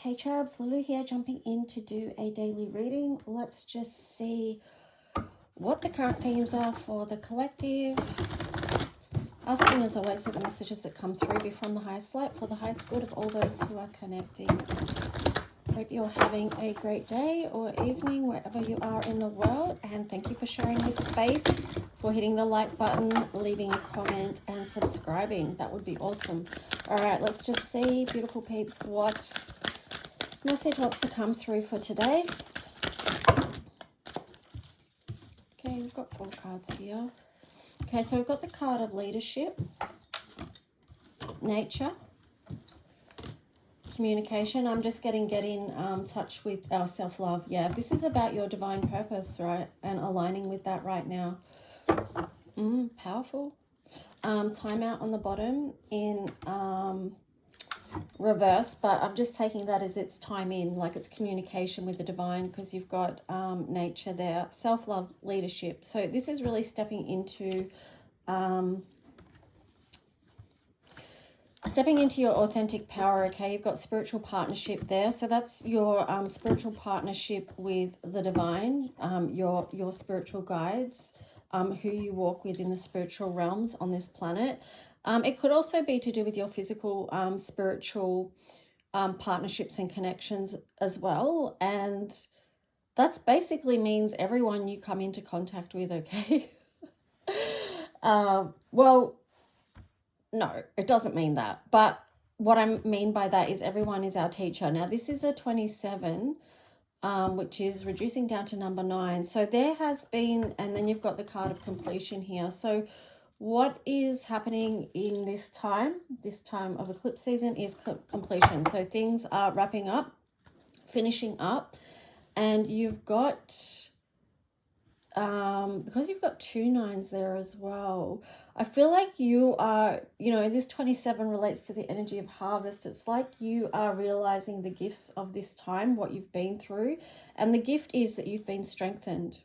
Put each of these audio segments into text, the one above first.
Hey cherubs, Lulu here, jumping in to do a daily reading. Let's just see what the current themes are for the collective. Asking as always that the messages that come through be from the highest light for the highest good of all those who are connecting. Hope you're having a great day or evening wherever you are in the world, and thank you for sharing this space, for hitting the like button, leaving a comment and subscribing. That would be awesome. All right, let's just see, beautiful peeps, what message wants to come through for today. Okay, we've got 4 cards here. Okay, so we've got the card of leadership, nature, communication. I'm just get in touch with our self-love. Yeah, this is about your divine purpose, right? And aligning with that right now. Powerful. Time out on the bottom in reverse, but I'm just taking that as it's time in, like it's communication with the divine, because you've got nature there, self-love, leadership. So this is really stepping into your authentic power. Okay, you've got spiritual partnership there, so that's your spiritual partnership with the divine, your spiritual guides, who you walk with in the spiritual realms on this planet. It could also be to do with your physical spiritual partnerships and connections as well, and that's basically means everyone you come into contact with. Okay. Well, no, it doesn't mean that, but what I mean by that is everyone is our teacher. Now this is a 27, which is reducing down to number 9. So there has been, and then you've got the card of completion here. So what is happening in this time of eclipse season is completion. So things are wrapping up, finishing up, and you've got, because you've got 2 9s there as well, I feel like you are, this 27 relates to the energy of harvest. It's like you are realizing the gifts of this time, what you've been through, and the gift is that you've been strengthened.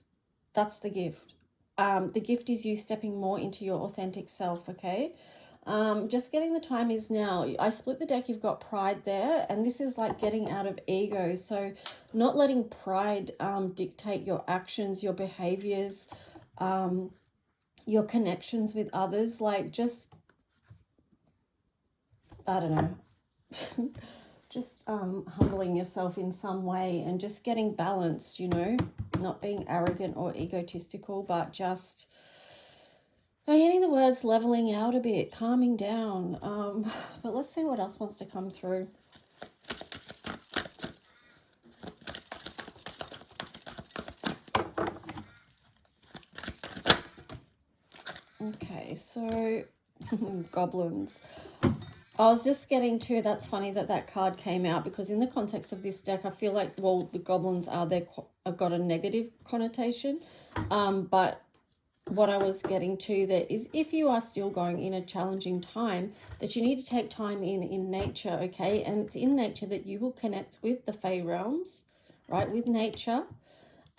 That's the gift. The gift is you stepping more into your authentic self, okay? Just getting the time is now. I split the deck, you've got pride there, and this is like getting out of ego. So not letting pride dictate your actions, your behaviors, your connections with others. Like just, I don't know, just humbling yourself in some way and just getting balanced, not being arrogant or egotistical, but just hitting the words, leveling out a bit, calming down. But let's see what else wants to come through. Okay, so goblins. I was just getting to, that's funny that card came out, because in the context of this deck, I feel like, well, the goblins are there, have got a negative connotation. But what I was getting to there is, if you are still going in a challenging time, that you need to take time in nature, okay? And it's in nature that you will connect with the Fey realms, right? With nature.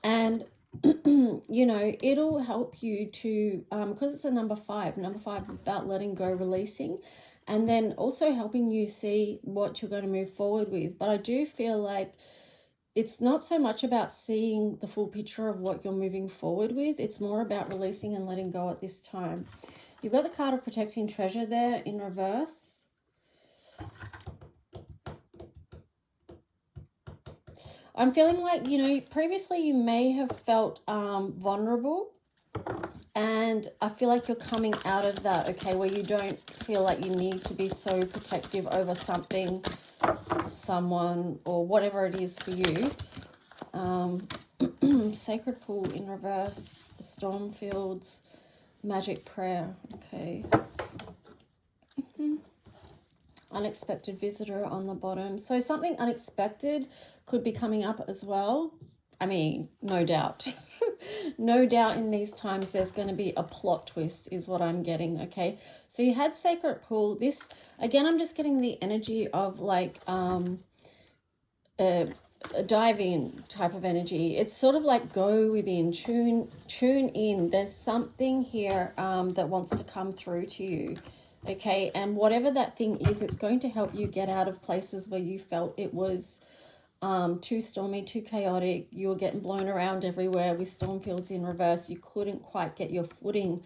And it'll help you to, because it's a number 5 about letting go, releasing, and then also helping you see what you're going to move forward with. But I do feel like it's not so much about seeing the full picture of what you're moving forward with. It's more about releasing and letting go at this time. You've got the card of protecting treasure there in reverse. I'm feeling like, previously you may have felt vulnerable, and I feel like you're coming out of that, okay, where you don't feel like you need to be so protective over something, someone, or whatever it is for you. Sacred pool in reverse, storm fields, magic prayer, okay. Unexpected visitor on the bottom. So something unexpected could be coming up as well. I mean, no doubt. No doubt in these times there's going to be a plot twist is what I'm getting, okay? So you had sacred pool. This, again, I'm just getting the energy of like a dive in type of energy. It's sort of like go within, tune in. There's something here that wants to come through to you, Okay, and whatever that thing is, it's going to help you get out of places where you felt it was too stormy, too chaotic. You were getting blown around everywhere with storm fields in reverse. You couldn't quite get your footing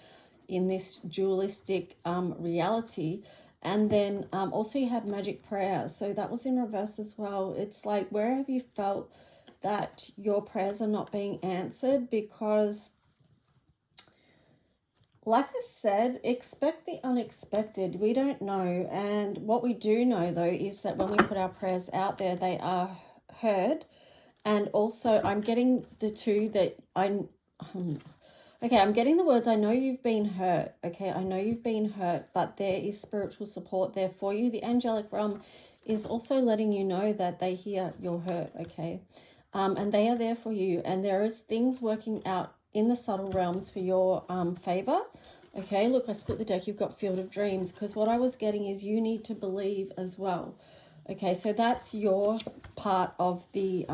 in this dualistic reality. And then also you had magic prayer, so that was in reverse as well. It's like, where have you felt that your prayers are not being answered? Because like I said, expect the unexpected. We don't know. And what we do know, though, is that when we put our prayers out there, they are heard. And also, I'm getting the two that okay, I'm getting the words, I know you've been hurt. Okay, I know you've been hurt, but there is spiritual support there for you. The angelic realm is also letting you know that they hear your hurt, okay? And they are there for you. And there is things working out in the subtle realms for your favor. Okay, look, I split the deck. You've got Field of Dreams, because what I was getting is you need to believe as well. Okay, so that's your part of the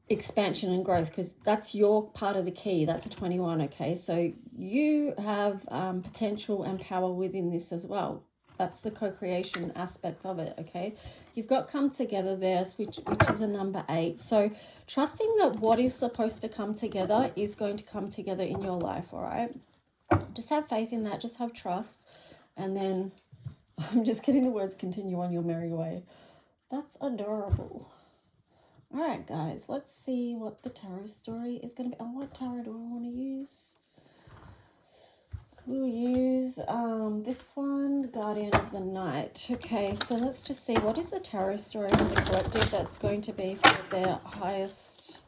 expansion and growth, because that's your part of the key. That's a 21. Okay, so you have potential and power within this as well. That's the co-creation aspect of it. Okay, you've got come together there, which is a number 8. So trusting that what is supposed to come together is going to come together in your life. All right, just have faith in that, just have trust. And then I'm just getting the words, continue on your merry way. That's adorable. All right, guys, let's see what the tarot story is going to be. Oh, what tarot do I want to use? We'll use this one, the Guardian of the Night. Okay, so let's just see, what is the tarot story for the collective that's going to be for their highest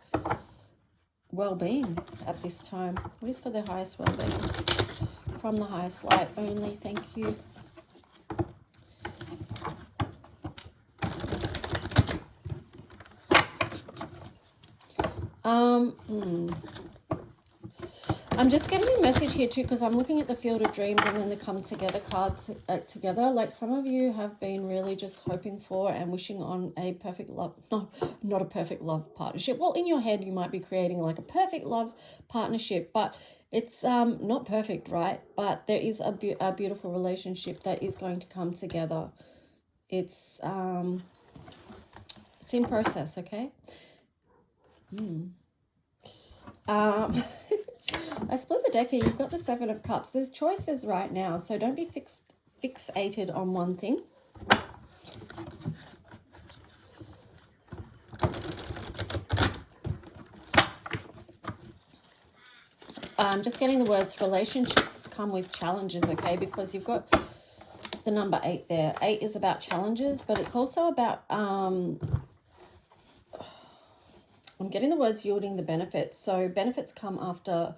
well-being at this time? What is for their highest well-being? From the highest light only, thank you. I'm just getting a message here too, because I'm looking at the Field of Dreams and then the Come Together cards together. Like, some of you have been really just hoping for and wishing on a perfect love, not a perfect love partnership. Well, in your head, you might be creating like a perfect love partnership, but it's not perfect, right? But there is a beautiful relationship that is going to come together. It's in process, okay? I split the deck here. You've got the 7 of Cups. There's choices right now, so don't be fixated on one thing. I'm just getting the words, relationships come with challenges, okay? Because you've got the number 8 there. 8 is about challenges, but it's also about I'm getting the words yielding the benefits. So benefits come after,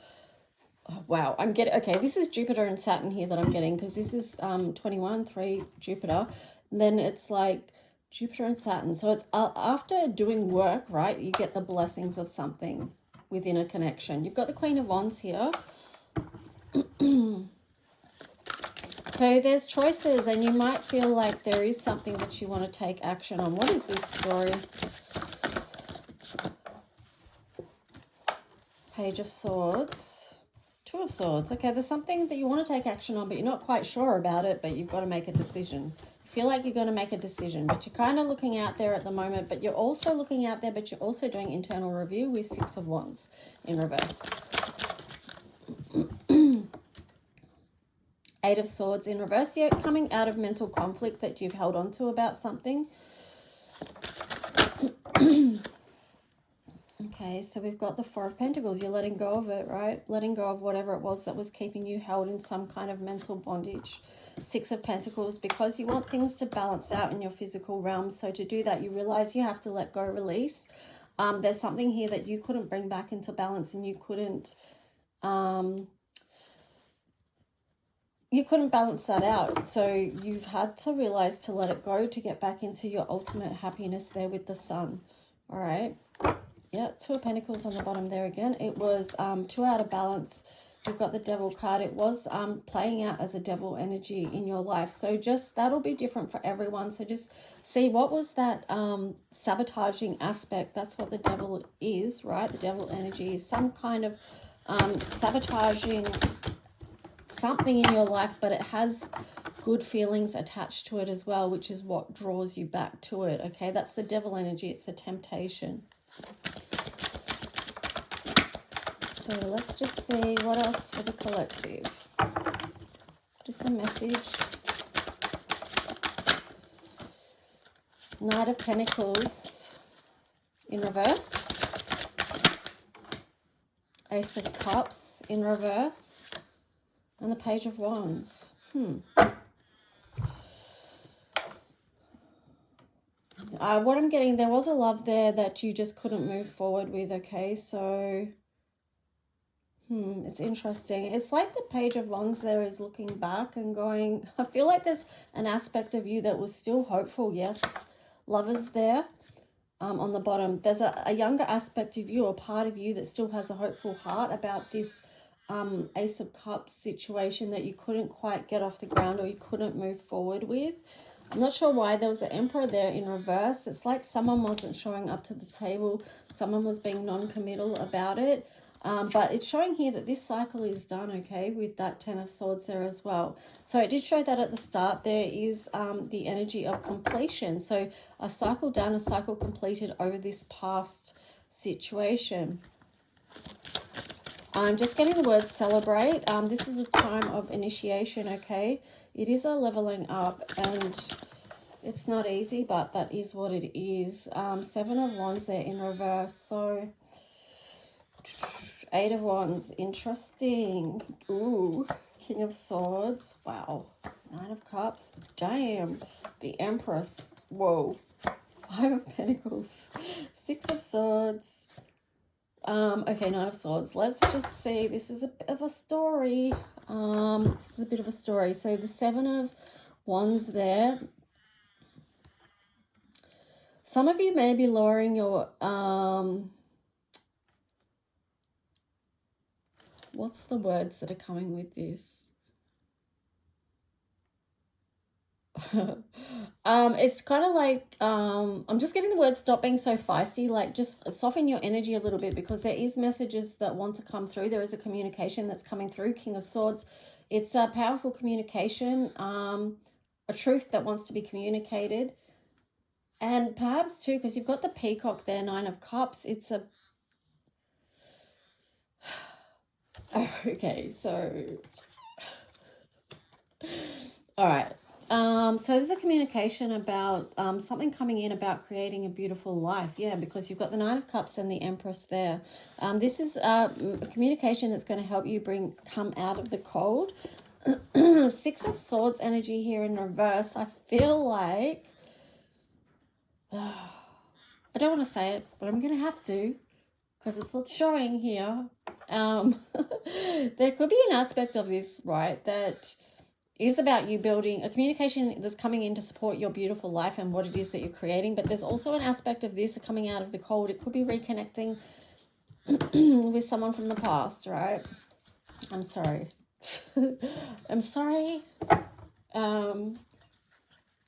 oh, wow, I'm getting, okay, this is Jupiter and Saturn here that I'm getting, because this is 21, 3, Jupiter. And then it's like Jupiter and Saturn. So it's after doing work, right, you get the blessings of something within a connection. You've got the Queen of Wands here. So there's choices, and you might feel like there is something that you want to take action on. What is this story? Page of Swords, 2 of Swords. Okay, there's something that you want to take action on, but you're not quite sure about it, but you've got to make a decision. You feel like you're going to make a decision, but you're kind of looking out there at the moment, but you're also looking out there, but you're also doing internal review with 6 of Wands in reverse. 8 of Swords in reverse. You're coming out of mental conflict that you've held on to about something. Okay, so we've got the 4 of Pentacles. You're letting go of it, right? Letting go of whatever it was that was keeping you held in some kind of mental bondage. 6 of Pentacles, because you want things to balance out in your physical realm. So to do that, you realize you have to let go, release. There's something here that you couldn't bring back into balance, and you couldn't balance that out. So you've had to realize to let it go to get back into your ultimate happiness there with the Sun. All right. Yeah, 2 of Pentacles on the bottom there again. It was 2 out of balance. You've got the Devil card. It was playing out as a devil energy in your life. So just, that'll be different for everyone. So just see, what was that sabotaging aspect? That's what the devil is, right? The devil energy is some kind of sabotaging something in your life, but it has good feelings attached to it as well, which is what draws you back to it, okay? That's the devil energy. It's the temptation. So let's just see what else for the collective. Just a message. Knight of Pentacles in reverse. Ace of Cups in reverse. And the Page of Wands. What I'm getting, there was a love there that you just couldn't move forward with, okay? So, it's interesting. It's like the Page of Wands there is looking back and going, I feel like there's an aspect of you that was still hopeful, yes. Lovers there on the bottom. There's a younger aspect of you, or part of you, that still has a hopeful heart about this Ace of Cups situation that you couldn't quite get off the ground, or you couldn't move forward with. I'm not sure why there was an Emperor there in reverse. It's like someone wasn't showing up to the table. Someone was being non-committal about it. But it's showing here that this cycle is done, okay, with that Ten of Swords there as well. So it did show that at the start there is the energy of completion. So a cycle done, a cycle completed over this past situation. I'm just getting the word celebrate. This is a time of initiation, okay? It is a leveling up, and it's not easy, but that is what it is. Seven of Wands there in reverse. So Eight of Wands, interesting. Ooh, King of Swords. Wow. Nine of Cups. Damn. The Empress. Whoa. Five of Pentacles. Six of Swords. Okay, Nine of Swords. Let's just see. This is a bit of a story. This is a bit of a story. So the Seven of Wands there. Some of you may be lowering your what's the words that are coming with this? It's kind of like, I'm just getting the word stop being so feisty, like just soften your energy a little bit, because there is messages that want to come through. There is a communication that's coming through. King of Swords. It's a powerful communication, a truth that wants to be communicated. And perhaps too, because you've got the Peacock there, Nine of Cups, it's a... Okay, so... All right. So there's a communication about something coming in about creating a beautiful life. Yeah, because you've got the Nine of Cups and the Empress there. This is a communication that's going to help you come out of the cold. Six of Swords energy here in reverse. I feel like... I don't want to say it, but I'm going to have to, because it's what's showing here. There could be an aspect of this, right, that is about you building a communication that's coming in to support your beautiful life and what it is that you're creating. But there's also an aspect of this coming out of the cold. It could be reconnecting with someone from the past, right? I'm sorry. I'm sorry.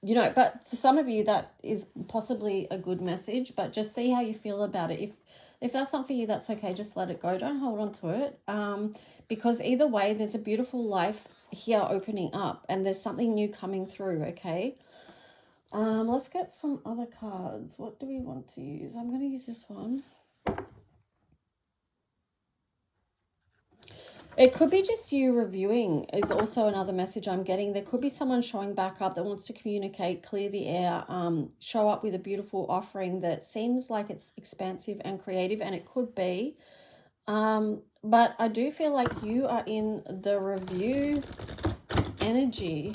You know, but for some of you, that is possibly a good message, but just see how you feel about it. If that's not for you, that's okay. Just let it go. Don't hold on to it. Because either way, there's a beautiful life here opening up, and there's something new coming through, okay? Let's get some other cards. What do we want to use? I'm going to use this one. It could be just you reviewing is also another message I'm getting. There could be someone showing back up that wants to communicate, clear the air, show up with a beautiful offering that seems like it's expansive and creative, and it could be. But I do feel like you are in the review energy.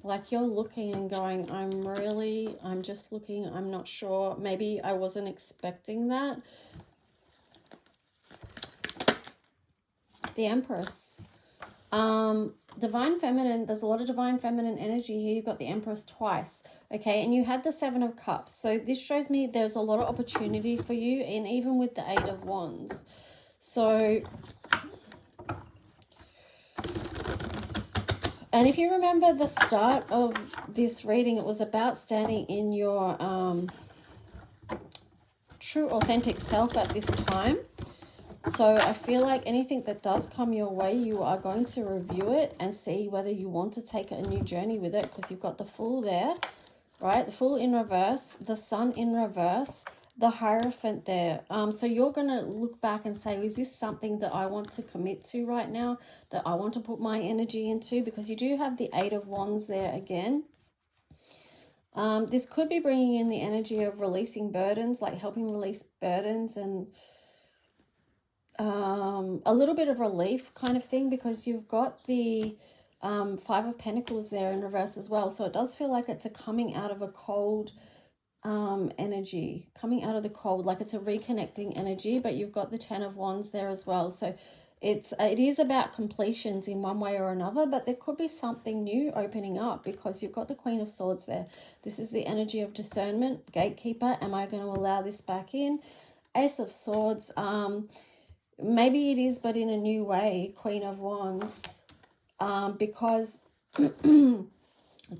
Like you're looking and going, I'm just looking, I'm not sure. Maybe I wasn't expecting that. The Empress. Divine Feminine, there's a lot of Divine Feminine energy here. You've got the Empress twice, okay? And you had the Seven of Cups. So this shows me there's a lot of opportunity for you, and even with the Eight of Wands. So, and if you remember the start of this reading, it was about standing in your true, authentic self at this time. So I feel like anything that does come your way, you are going to review it and see whether you want to take a new journey with it, because you've got the Fool there, right? The Fool in reverse, the Sun in reverse, the Hierophant there. So you're going to look back and say, is this something that I want to commit to right now, that I want to put my energy into? Because you do have the Eight of Wands there again. This could be bringing in the energy of releasing burdens, like helping release burdens and a little bit of relief kind of thing, because you've got the Five of Pentacles there in reverse as well. So it does feel like it's a coming out of a cold energy, coming out of the cold, like it's a reconnecting energy, but you've got the Ten of Wands there as well. So it is about completions in one way or another, but there could be something new opening up, because you've got the Queen of Swords there. This is the energy of discernment, gatekeeper. Am I going to allow this back in? Ace of Swords. Maybe it is, but in a new way. Queen of Wands. Because the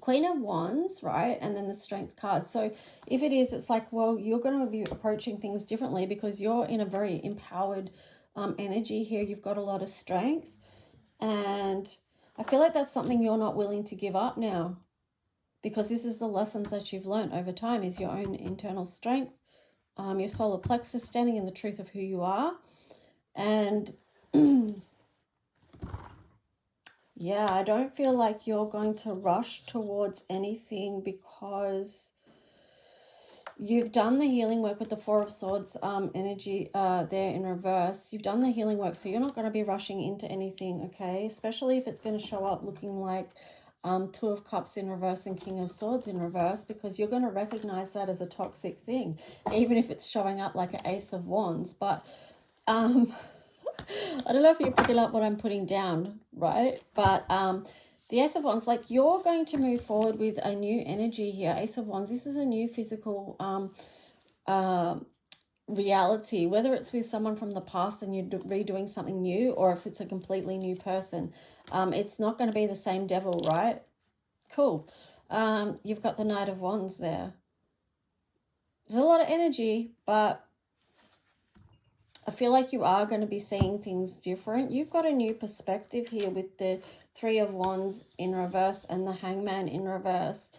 Queen of Wands, right? And then the Strength card. So if it is, it's like, well, you're going to be approaching things differently, because you're in a very empowered energy here. You've got a lot of strength, and I feel like that's something you're not willing to give up now, because this is the lessons that you've learned over time, is your own internal strength, your solar plexus, standing in the truth of who you are. And yeah, I don't feel like you're going to rush towards anything, because you've done the healing work with the Four of Swords energy there in reverse. You've done the healing work, so you're not going to be rushing into anything, okay? Especially if it's going to show up looking like Two of Cups in reverse and King of Swords in reverse, because you're going to recognize that as a toxic thing, even if it's showing up like an Ace of Wands. But I don't know if you're picking up what I'm putting down, right? But the Ace of Wands, like, you're going to move forward with a new energy here. Ace of Wands, this is a new physical reality, whether it's with someone from the past and you're redoing something new, or if it's a completely new person. It's not going to be the same devil, right? Cool. You've got the Knight of Wands there. There's a lot of energy, but I feel like you are going to be seeing things different. You've got a new perspective here with the Three of Wands in reverse and the Hangman in reverse.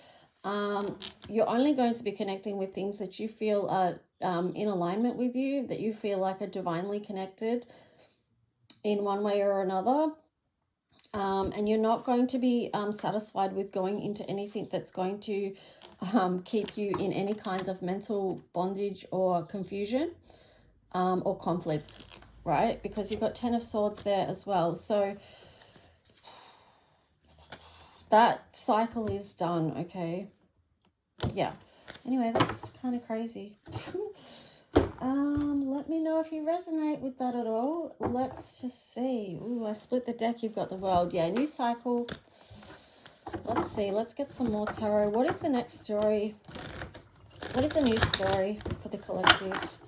You're only going to be connecting with things that you feel are in alignment with you, that you feel like are divinely connected in one way or another. And you're not going to be satisfied with going into anything that's going to keep you in any kinds of mental bondage or confusion. Or conflict, right? Because you've got Ten of Swords there as well. So that cycle is done, okay? Yeah. Anyway, that's kind of crazy. Let me know if you resonate with that at all. Let's just see. Ooh, I split the deck. You've got the World. Yeah, new cycle. Let's see. Let's get some more tarot. What is the next story? What is the new story for the collective?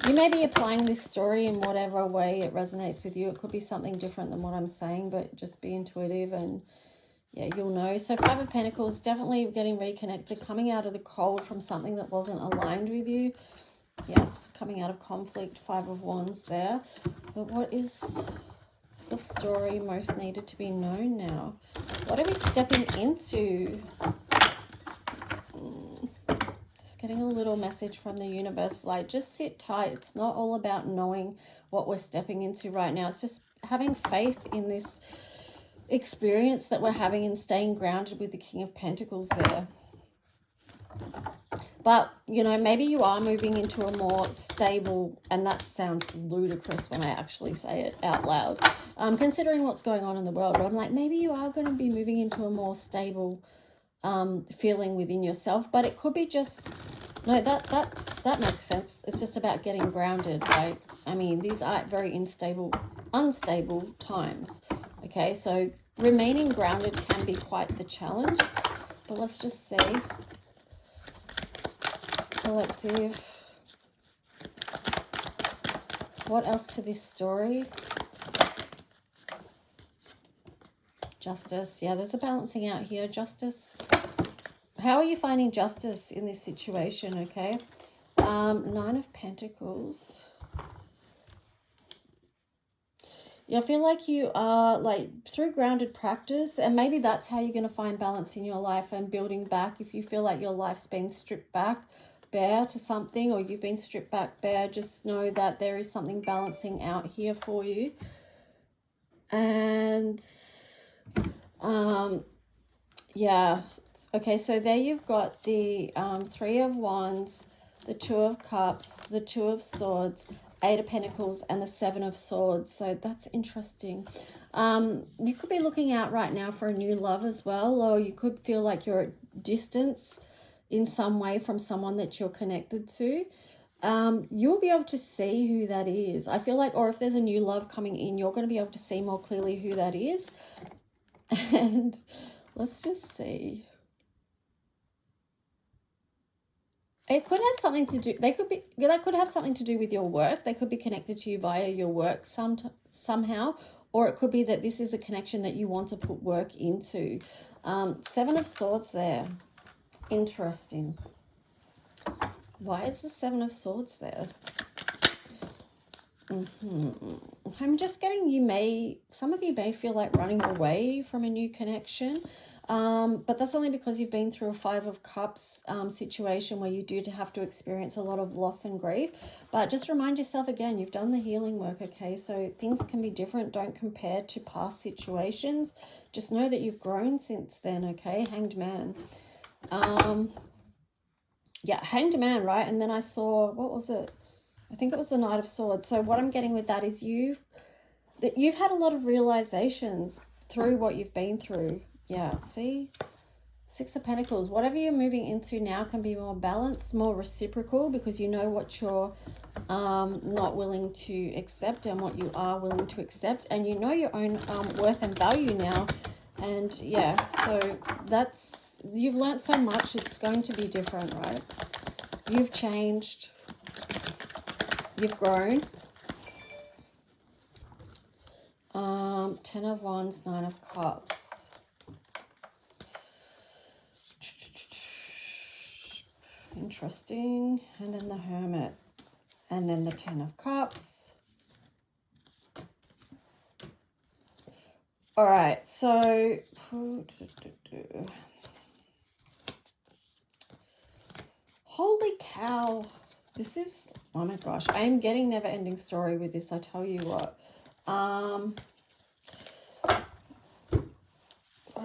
You may be applying this story in whatever way it resonates with you. It could be something different than what I'm saying, but just be intuitive and, yeah, you'll know. So Five of Pentacles, definitely getting reconnected, coming out of the cold from something that wasn't aligned with you. Yes, coming out of conflict, Five of Wands there. But what is the story most needed to be known now? What are we stepping into? Getting a little message from the universe, like, just sit tight. It's not all about knowing what we're stepping into right now. It's just having faith in this experience that we're having and staying grounded with the King of Pentacles there. But, you know, maybe you are moving into a more stable, and that sounds ludicrous when I actually say it out loud, considering what's going on in the world. But I'm like, maybe you are going to be moving into a more stable feeling within yourself, but it could be just, no, that makes sense. It's just about getting grounded. Like, I mean, these are very unstable times. Okay, so remaining grounded can be quite the challenge. But let's just see. Collective. What else to this story? Justice. Yeah, there's a balancing out here. Justice. How are you finding justice in this situation, okay? Nine of Pentacles. I feel like you are like through grounded practice, and maybe that's how you're going to find balance in your life and building back. If you feel like your life's been stripped back bare to something, or you've been stripped back bare, just know that there is something balancing out here for you. And yeah, okay, so there you've got the Three of Wands, the Two of Cups, the Two of Swords, Eight of Pentacles, and the Seven of Swords. So that's interesting. You could be looking out right now for a new love as well, or you could feel like you're at distance in some way from someone that you're connected to. You'll be able to see who that is. I feel like, or if there's a new love coming in, you're going to be able to see more clearly who that is. And let's just see. It could have something to do, that could have something to do with your work. They could be connected to you via your work somehow, or it could be that this is a connection that you want to put work into. Seven of Swords there. Interesting. Why is the Seven of Swords there? I'm just getting some of you may feel like running away from a new connection. But that's only because you've been through a Five of Cups situation where you do have to experience a lot of loss and grief. But just remind yourself again, you've done the healing work, okay? So things can be different. Don't compare to past situations. Just know that you've grown since then, okay? Hanged Man. Yeah, Hanged Man, right? And then I saw, what was it? I think it was the Knight of Swords. So what I'm getting with that is you've had a lot of realizations through what you've been through. Yeah, see? Six of Pentacles. Whatever you're moving into now can be more balanced, more reciprocal, because you know what you're not willing to accept and what you are willing to accept. And you know your own worth and value now. And yeah, so you've learned so much. It's going to be different, right? You've changed. You've grown. Ten of Wands, Nine of Cups. Interesting. And then the Hermit. And then the Ten of Cups. All right, so holy cow. This is, oh my gosh, I am getting never-ending story with this, I tell you what. Why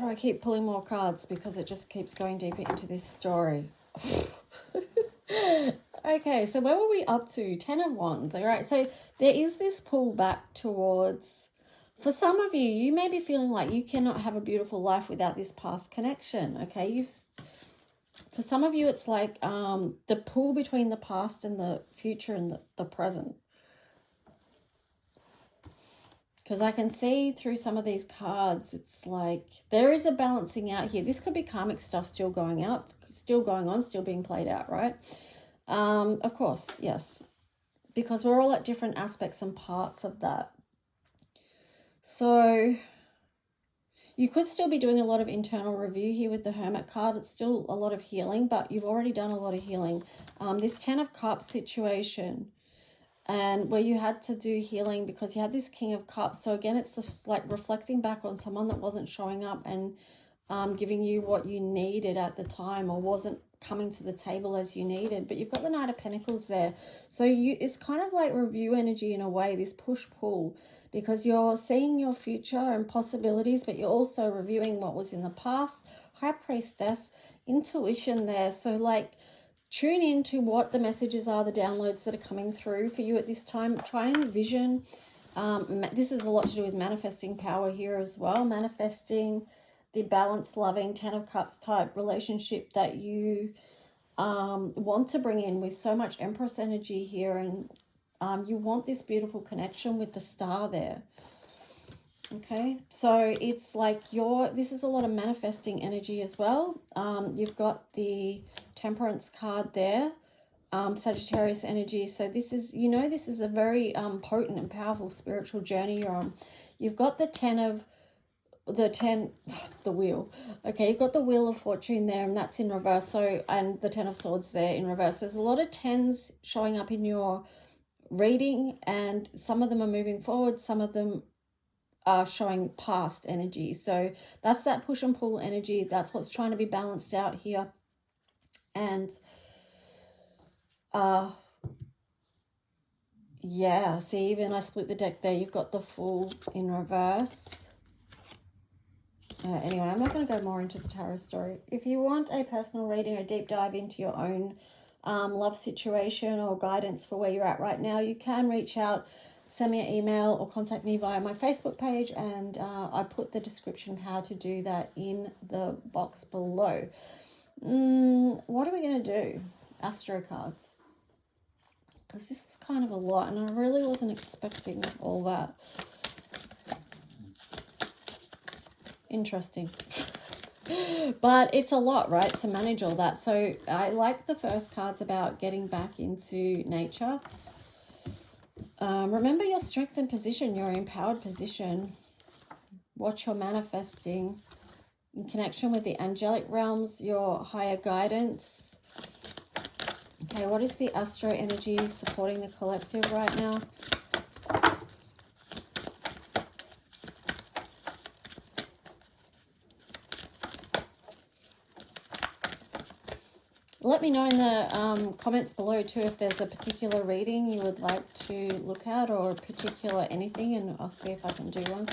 do I keep pulling more cards? Because it just keeps going deeper into this story. Okay, so where were we up to? 10 of Wands. All right, so there is this pull back towards, for some of you, you may be feeling like you cannot have a beautiful life without this past connection, okay? For some of you, it's like the pull between the past and the future and the present. Because I can see through some of these cards, it's like there is a balancing out here. This could be karmic stuff still going on, still being played out, right? Of course, yes. Because we're all at different aspects and parts of that. So you could still be doing a lot of internal review here with the Hermit card. It's still a lot of healing, but you've already done a lot of healing. This 10 of Cups situation, and where you had to do healing because you had this King of Cups. So again, it's just like reflecting back on someone that wasn't showing up and giving you what you needed at the time, or wasn't coming to the table as you needed. But you've got the Knight of Pentacles there. So it's kind of like review energy in a way, this push-pull, because you're seeing your future and possibilities, but you're also reviewing what was in the past. High Priestess, intuition there. So like, tune into what the messages are, the downloads that are coming through for you at this time. Try and vision. This is a lot to do with manifesting power here as well. Manifesting the balanced, loving 10 of Cups type relationship that you want to bring in with so much Empress energy here. And you want this beautiful connection with the star there. Okay, so it's like this is a lot of manifesting energy as well. You've got the Temperance card there, Sagittarius energy. So this is, this is a very potent and powerful spiritual journey you're on. You've got the wheel. Okay, you've got the Wheel of Fortune there, and that's in reverse. So, and the 10 of Swords there in reverse. There's a lot of 10s showing up in your reading, and some of them are moving forward, some of them are showing past energy. So that's that push and pull energy. That's what's trying to be balanced out here. And yeah, see, even I split the deck there. You've got the Fool in reverse. Anyway, I'm not going to go more into the tarot story. If you want a personal reading, a deep dive into your own love situation or guidance for where you're at right now, you can reach out, send me an email or contact me via my Facebook page, and I put the description of how to do that in the box below. What are we going to do? Astro cards. Because this was kind of a lot and I really wasn't expecting all that. Interesting. But it's a lot, right, to manage all that. So I like the first cards about getting back into nature. Remember your strength and position, your empowered position. What you're manifesting in connection with the angelic realms, your higher guidance. Okay, what is the astro energy supporting the collective right now? Let me know in the comments below too if there's a particular reading you would like to look at or a particular anything, and I'll see if I can do one.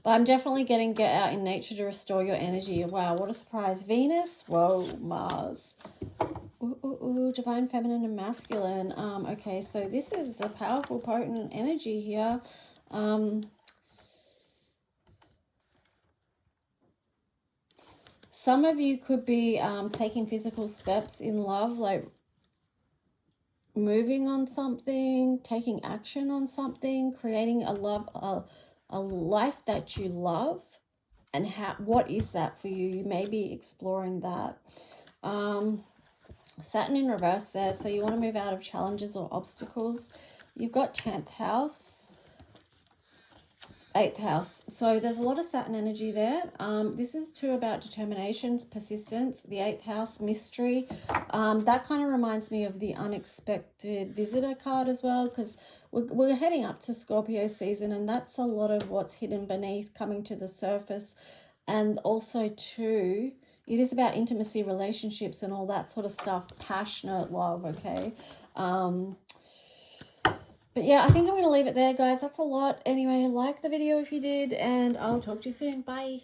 But I'm definitely getting get out in nature to restore your energy. Wow, what a surprise. Venus. Whoa, Mars. Ooh, divine feminine and masculine. Okay, so this is a powerful, potent energy here. Some of you could be taking physical steps in love, like moving on something, taking action on something, creating a life that you love. And what is that for you? You may be exploring that. Saturn in reverse there, so you want to move out of challenges or obstacles. You've got 10th house. 8th house. So there's a lot of Saturn energy there. This is too about determination, persistence. The 8th house, mystery. That kind of reminds me of the unexpected visitor card as well, because we're heading up to Scorpio season, and that's a lot of what's hidden beneath coming to the surface. And also too, it is about intimacy, relationships, and all that sort of stuff. Passionate love, okay? But yeah, I think I'm going to leave it there, guys. That's a lot. Anyway, like the video if you did, and I'll talk to you soon. Bye.